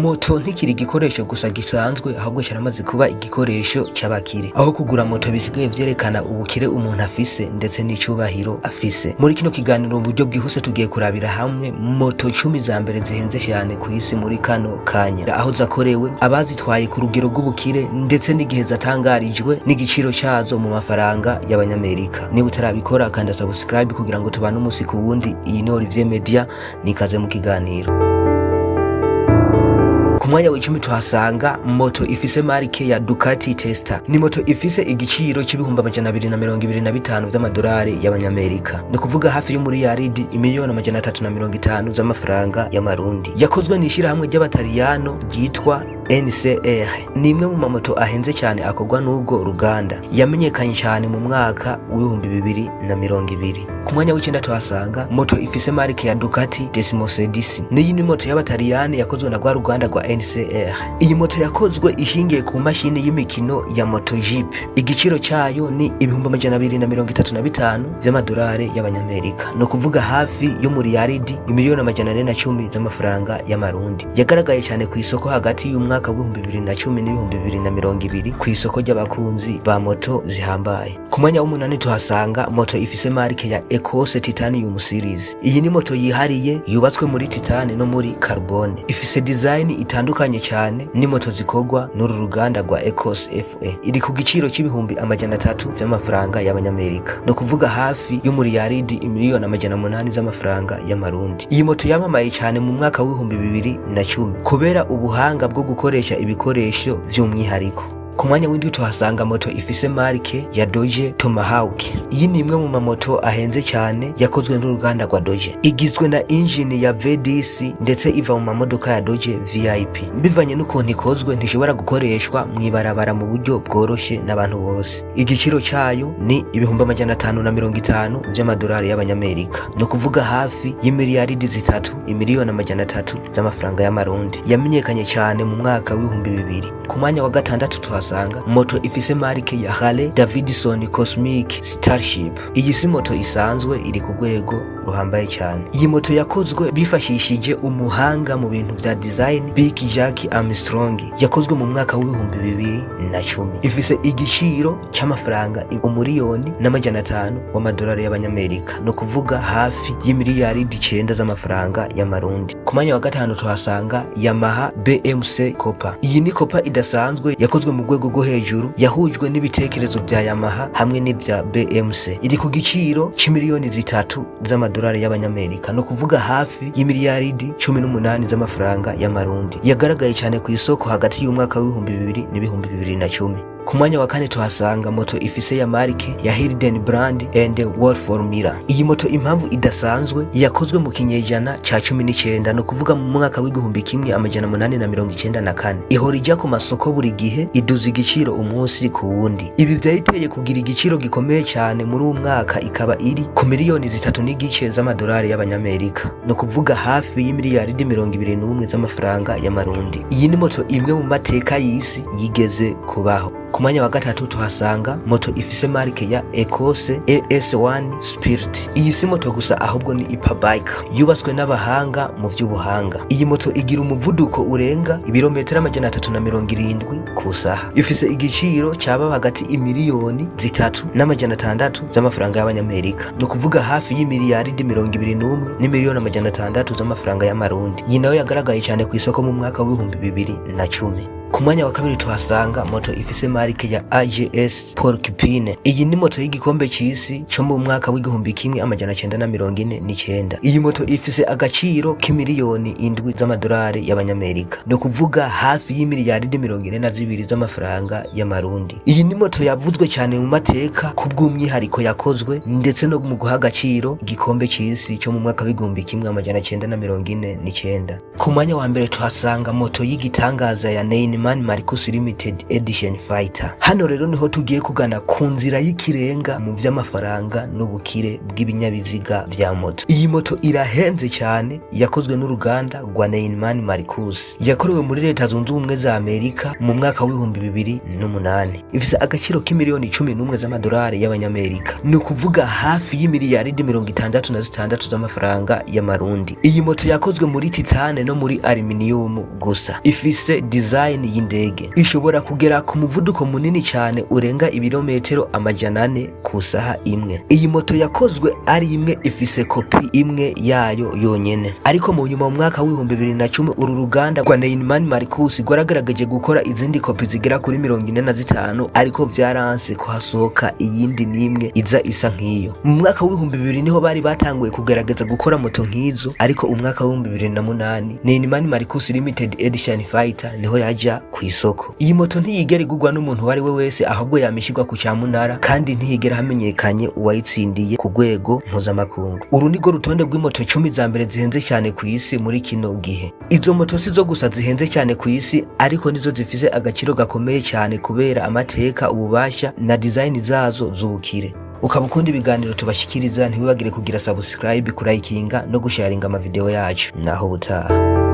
moto ntikiri igikoresho gusa gisanzwe, ahubwo cyaramaze kuba igikoresho cy'abakire, aho kugura moto bisigaye vyerekana ubukire umuntu afise ndetse n'icubahiro afise. Muri kino kiganiro mu buryo bwihuse tugiye kurabira hamwe moto 10 za mbere zihenze cyane ku isi muri kano kanya, aho zakorewe, abazitwaye ku rugero rw'ubukire ndetse n'igihe zatangarijwe n'igiciro cyazo mu mafaranga y'abanyamerika. Niba utarabikora kanda subscribe kugira ngo tubane umunsi ku wundi. Iyi ni Olivier Media, nikaze mu kiganiro. Ku mwanya w'icumi tuhasanga moto ifise marike ya Ducati Testa. Ni moto ifise igiciro cy'ibihumbi 225 by'amadolari y'abanyamerika, ni kuvuga hafi y'umuriyaridi imiliyoni 350 z'amafaranga y'amarundi. Yakozwe n'ishirahamwe ry'abataliyano ryitwa NCR. Ni imwe mu mamoto ahenze cyane akorwa n'ubwo ruganda, yamenyekanye cyane mu mwaka w'ibihumbi 2020. Ku mwanya w'icenda tuhasanga moto ifise marike ya Ducati Desmosedici. Niyi ni moto y'abataliyani yakozwe na ruganda rwa NCR. Iyi moto yakozwe ishingiye ku mashini y'imikino ya MotoGP. Igiciro cyayo ni ibihumbi 235 by'amadolari y'abanyamerika, no kuvuga hafi y'umuriyaridi imiliyoni 410 z'amafaranga y'amarundi. Yagaragaye cyane ku isoko hagati y'umwaka w'ibihumbi 2010 n'ibihumbi 2020 ku isoko ry'abakunzi ba moto zihambaye. Ku mwanya w'umunani tuhasanga moto ifise marike ya Ecos Titanium Series. Iyi ni moto yihariye yubatswe muri titane no muri carbone, ifise design itandukanye cyane. Ni moto zikorwa n'uru ruganda rwa Ecos FE. Iri ku giciro cy'ibihumbi 300 by'amafaranga y'abanyamerika, no kuvuga hafi y'umuriyaridi imiliyoni 800 z'amafaranga y'amarundi. Iyi moto yamamaye cyane mu mwaka w'ibihumbi 2010 kubera ubuhanga bwo gukoresha ibikoresho by'umwihariko. Ku mwanya w'indi tuhasanga moto ifise marike ya Dodge Tomahawk. Iyi ni imwe mu mamoto ahenze cyane yakozwe n'uruganda rwa Dodge. Igizwe na engine ya V10 ndetse iva mu mamodoka ya Dodge VIP. Bivanye n'ukuntu ikozwe ntishobora gukoreshwa mu ibarabara mu buryo bworoshe n'abantu bose. Igiciro cyayo ni ibihumbi 550 by'amadolari y'abanyamerika, no kuvuga hafi y'imiliyaridi 3 imiliyoni 300 z'amafaranga y'amarundi. Yamenyekanye cyane mu mwaka w'ibihumbi 2000. Ku mwanya wa gatandatu tuhasanga moto ifise marike ya Harley Davidson Cosmic Starship. Iyi si moto isanzwe, iri ku rwego ruhambaye cyane. Iyi moto yakozwe bifashishije umuhanga mu bintu vya design Big Jack Armstrong. Yakozwe mu mwaka w'ibihumbi 2010. Ifise igiciro cy'amafaranga umuriyoni n'500 w'amadolari y'abanyamerika, no kuvuga hafi y'imiliyaridi 9 z'amafaranga y'amarundi. Ku mwanya wa gatanu tuhasanga Yamaha BMC Copa. Iyi ni Copa idasanzwe yakozwe mu rwego rwo hejuru, yahujwe n'ibitekerezo bya Yamaha hamwe n'ibya BMC. Iri ku giciro c'imiliyoni 3 z'amadolari y'abanyamerika, no kuvuga hafi y'imiliyaridi 18 z'amafaranga y'amarundi. Yagaragaye cyane ku isoko hagati y'umwaka w'ibihumbi 2000 n'ibihumbi 2010. Ku mwanya wa kane tuhasanga moto ifise ya marike ya Hildebrand and Wolfmiller. Iyi moto impamvu idasanzwe, yakozwe mu kinyejana ca 19, no kuvuga mu mwaka w'igihumbi 1894. Ihora ijya ku masoko buri gihe, iduza igiciro umunsi ku wundi. Ibi vyayiteye kugira igiciro gikomeye cyane muri uwo mwaka, ikaba iri ku miliyoni 3 n'igice z'amadolari y'abanyamerika, no kuvuga hafi y'imiliyaridi 21 z'amafaranga y'amarundi. Iyi ni moto imwe mu mateka y'isi yigeze kubaho. Ku mwanya wa gatatu tuhasanga moto ifise marike ya Ecos AS1 Spirit. Iyi si moto gusa, ahubwo ni Hyperbike yubatswe n'abahanga mu vy'ubuhanga. Iyi moto igira umuvuduko urenga ibirometero 370 ku saha. Ifise igiciro cyaba hagati imiliyoni 3 n'amajana 6 z'amafaranga y'abanyamerika, no kuvuga hafi y'imiliyaridi 21 n'imiliyoni 600 z'amafaranga y'amarundi. Iyi nayo yagaragaye cyane ku isoko mu mwaka w'ibihumbi 2010. Ku mwanya wa kabiri tuhasanga moto ifise marike ya AGS Porcupine. Iyi ni moto y'igikombe cy'isi cyo mu mwaka w'igihumbi 1949. Iyi moto ifise agaciro k'imiliyoni 7 z'amadolari y'abanyamerika, no kuvuga hafi y'imiliyaridi 42 z'amafaranga y'amarundi. Iyi ni moto yavuzwe cyane mu mateka kubw'umwihariko yakozwe ndetse no mu guha agaciro igikombe cy'isi cyo mu mwaka w'igihumbi 1949. Ku mwanya wa mbere tuhasanga moto y'igitangaza ya Nein Neiman Marcus Limited Edition Fighter. Hano rero niho tugiye kugana ku nzira y'ikirenga mu vy'amafaranga n'ubukire bw'ibinyabiziga vya moto. Iyi moto irahenze cyane, yakozwe n'uruganda rwa Neiman Marcus, yakorewe muri leta zunze ubumwe za Amerika mu mwaka w'ibihumbi 2008. Ifise agaciro k'imiliyoni 11 z'amadolari y'abanyamerika, ni ukuvuga hafi y'imiliyaridi 66 z'amafaranga y'amarundi. Iyi moto yakozwe muri titane no muri aluminium gusa, ifise design y'indege, ishobora kugera ku muvuduko munini cyane urenga ibirometero 400 ku saha imwe. Iyi moto yakozwe ari imwe, ifise kopi imwe yayo yonyene, ariko mu nyuma mu mwaka w'ibihumbi 2010 uru ruganda rwa Neiman Marcus rwaragaragaje gukora izindi kopi zigera kuri 45, ariko vyaranse ko hasohoka iyindi nimwe iza isa nk'iyo. Mu mwaka w'ibihumbi 2000 niho bari batanguye kugaragaza gukora moto nk'izo, ariko umwaka w'ibihumbi 2008 Neiman Marcus Limited Edition Fighter niho yaja ku isoko. Iyi moto ntiyigera igurwa n'umuntu wari we wese, ahubwo yamishirwa ku cyamunara, kandi ntiyigera hamenyekanye uwayitsindiye ku rwego mpuzamakungu. Uru ni rwo rutonde rw'imoto 10 za mbere zihenze cyane ku isi muri kino gihe. Izo moto si zo gusa zihenze cyane ku isi, ariko nizo zifise agaciro gakomeye cyane kubera amateka, ububasha na design zazo z'ubukire. Ukaba ukunda ibiganiro tubashikiriza, ntiwibagire kugira subscribe, kurayikinga no gusharinga amavideo yacu. Naho butaha.